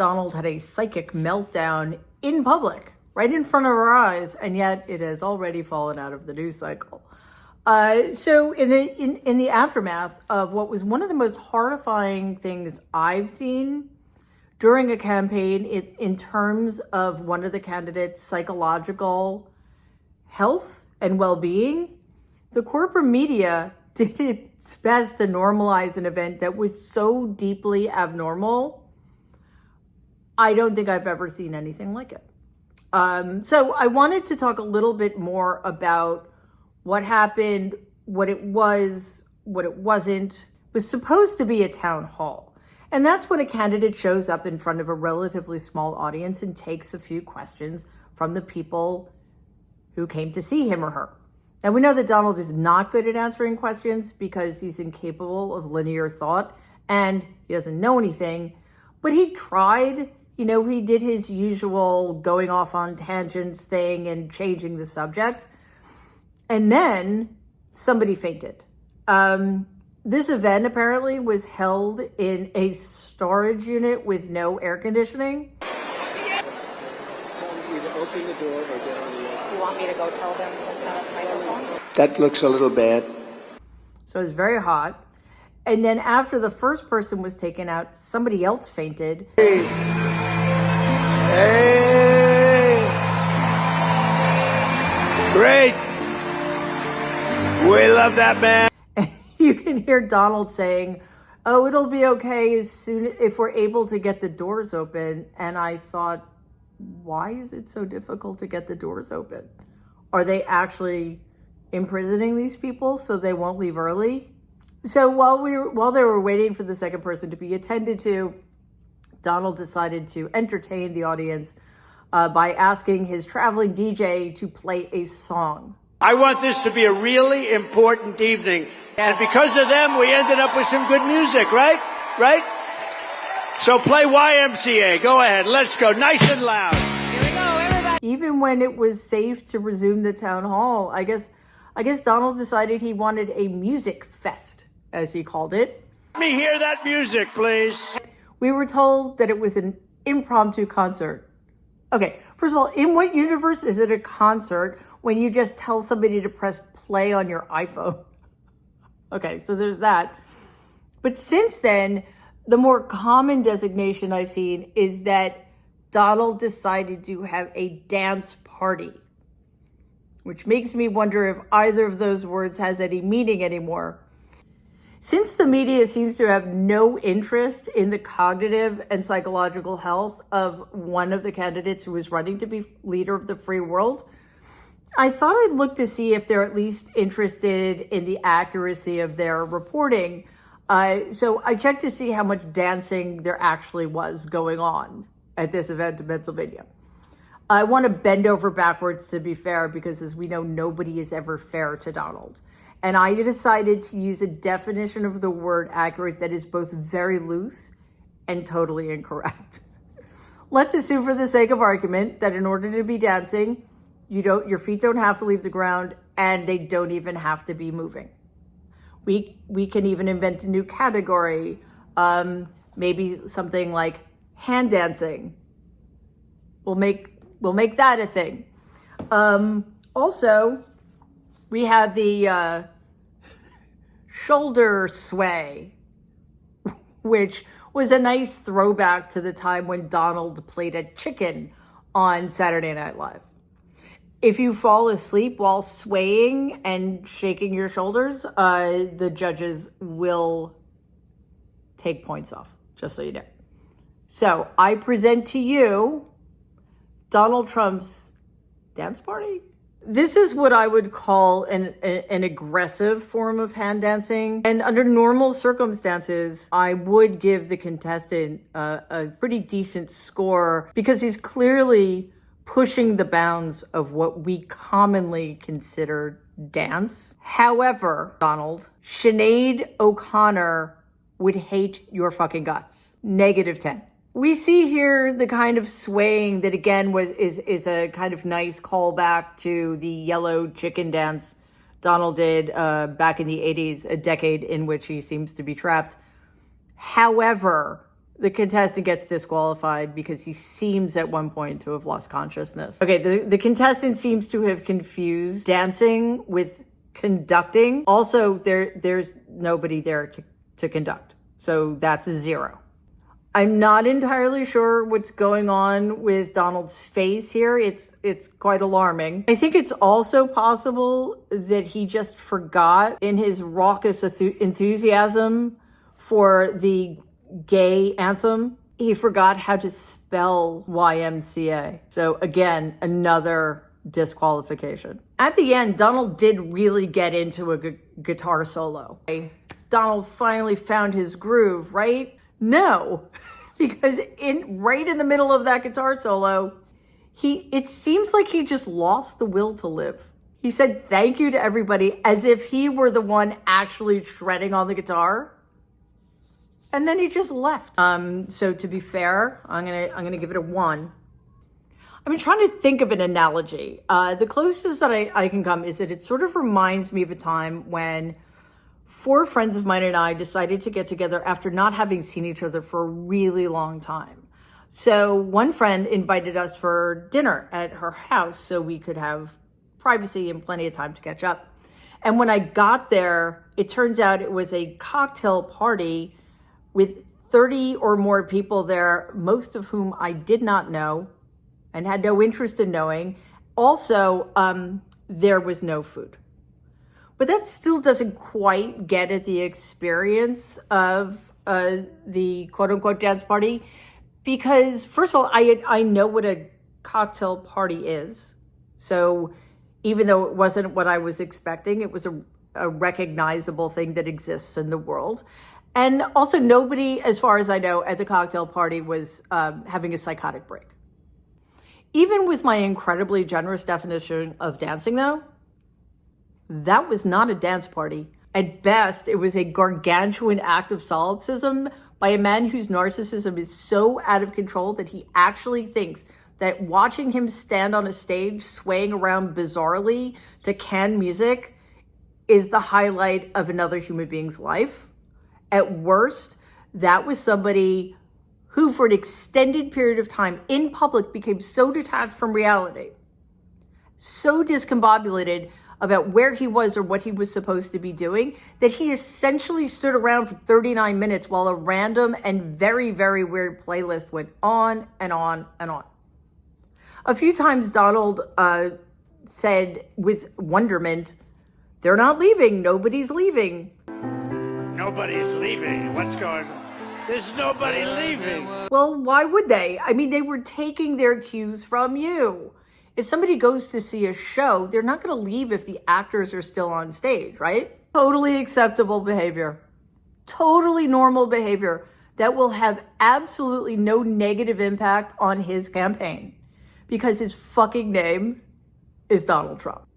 Donald had a psychic meltdown in public, right in front of our eyes, and yet it has already fallen out of the news cycle. So in the aftermath of what was one of the most horrifying things I've seen during a campaign in terms of one of the candidates' psychological health and well-being, the corporate media did its best to normalize an event that was so deeply abnormal. I don't think I've ever seen anything like it. So I wanted to talk a little bit more about what happened, what it was, what it wasn't. It was supposed to be a town hall. And that's when a candidate shows up in front of a relatively small audience and takes a few questions from the people who came to see him or her. Now, we know that Donald is not good at answering questions because he's incapable of linear thought and he doesn't know anything, but he tried. He did his usual going off on tangents thing and changing the subject. And then somebody fainted. This event apparently was held in a storage unit with no air conditioning. Either open the door or get on the air. Do you want me to go tell them to set up the microphone? That looks a little bad. So it was very hot. And then after the first person was taken out, somebody else fainted. Hey! Great! We love that man. And you can hear Donald saying, "Oh, it'll be okay as soon if we're able to get the doors open." And I thought, why is it so difficult to get the doors open? Are they actually imprisoning these people so they won't leave early? So while they were waiting for the second person to be attended to, Donald decided to entertain the audience by asking his traveling DJ to play a song. I want this to be a really important evening. Yes. And because of them, we ended up with some good music, right? Right? So play YMCA. Go ahead. Let's go. Nice and loud. Here we go, everybody. Even when it was safe to resume the town hall, I guess Donald decided he wanted a music fest, as he called it. Let me hear that music, please. We were told that it was an impromptu concert. Okay, first of all, in what universe is it a concert when you just tell somebody to press play on your iPhone? Okay, so there's that. But since then, the more common designation I've seen is that Donald decided to have a dance party, which makes me wonder if either of those words has any meaning anymore. Since the media seems to have no interest in the cognitive and psychological health of one of the candidates who is running to be leader of the free world, I thought I'd look to see if they're at least interested in the accuracy of their reporting. So I checked to see how much dancing there actually was going on at this event in Pennsylvania. I want to bend over backwards to be fair because, as we know, nobody is ever fair to Donald. And I decided to use a definition of the word accurate that is both very loose and totally incorrect. Let's assume for the sake of argument that in order to be dancing, your feet don't have to leave the ground and they don't even have to be moving. We can even invent a new category, maybe something like hand dancing. We'll make that a thing. Also, we have the shoulder sway, which was a nice throwback to the time when Donald played a chicken on Saturday Night Live. If you fall asleep while swaying and shaking your shoulders, the judges will take points off, just so you know. So I present to you Donald Trump's dance party. This is what I would call an aggressive form of hand dancing. And under normal circumstances, I would give the contestant a pretty decent score because he's clearly pushing the bounds of what we commonly consider dance. However, Donald, Sinead O'Connor would hate your fucking guts. -10. We see here the kind of swaying that again is a kind of nice callback to the yellow chicken dance Donald did back in the 80s, a decade in which he seems to be trapped. However, The contestant gets disqualified because he seems at one point to have lost consciousness. Okay, the contestant seems to have confused dancing with conducting. Also, there's nobody there to conduct. So that's a 0. I'm not entirely sure what's going on with Donald's face here. It's quite alarming. I think it's also possible that he just forgot in his raucous enthusiasm for the gay anthem. He forgot how to spell YMCA. So again, another disqualification. At the end, Donald did really get into a guitar solo. Donald finally found his groove, right? No, because right in the middle of that guitar solo, it seems like he just lost the will to live. He said thank you to everybody as if he were the one actually shredding on the guitar. And then he just left. So to be fair, I'm gonna give it a 1. I've been trying to think of an analogy. The closest that I can come is that it sort of reminds me of a time when 4 friends of mine and I decided to get together after not having seen each other for a really long time. So one friend invited us for dinner at her house so we could have privacy and plenty of time to catch up. And when I got there, it turns out it was a cocktail party with 30 or more people there, most of whom I did not know and had no interest in knowing. Also, there was no food. But that still doesn't quite get at the experience of the quote-unquote dance party, because first of all, I know what a cocktail party is. So even though it wasn't what I was expecting, it was a recognizable thing that exists in the world. And also nobody, as far as I know, at the cocktail party was having a psychotic break. Even with my incredibly generous definition of dancing, though, that was not a dance party. At best, it was a gargantuan act of solipsism by a man whose narcissism is so out of control that he actually thinks that watching him stand on a stage swaying around bizarrely to canned music is the highlight of another human being's life. At worst, that was somebody who for an extended period of time in public became so detached from reality, so discombobulated about where he was or what he was supposed to be doing, that he essentially stood around for 39 minutes while a random and very, very weird playlist went on and on and on. A few times Donald said with wonderment, "They're not leaving, nobody's leaving." Nobody's leaving. What's going on? There's nobody leaving. Well, why would they? I mean, they were taking their cues from you. If somebody goes to see a show, they're not going to leave if the actors are still on stage, right? Totally acceptable behavior. Totally normal behavior that will have absolutely no negative impact on his campaign because his fucking name is Donald Trump.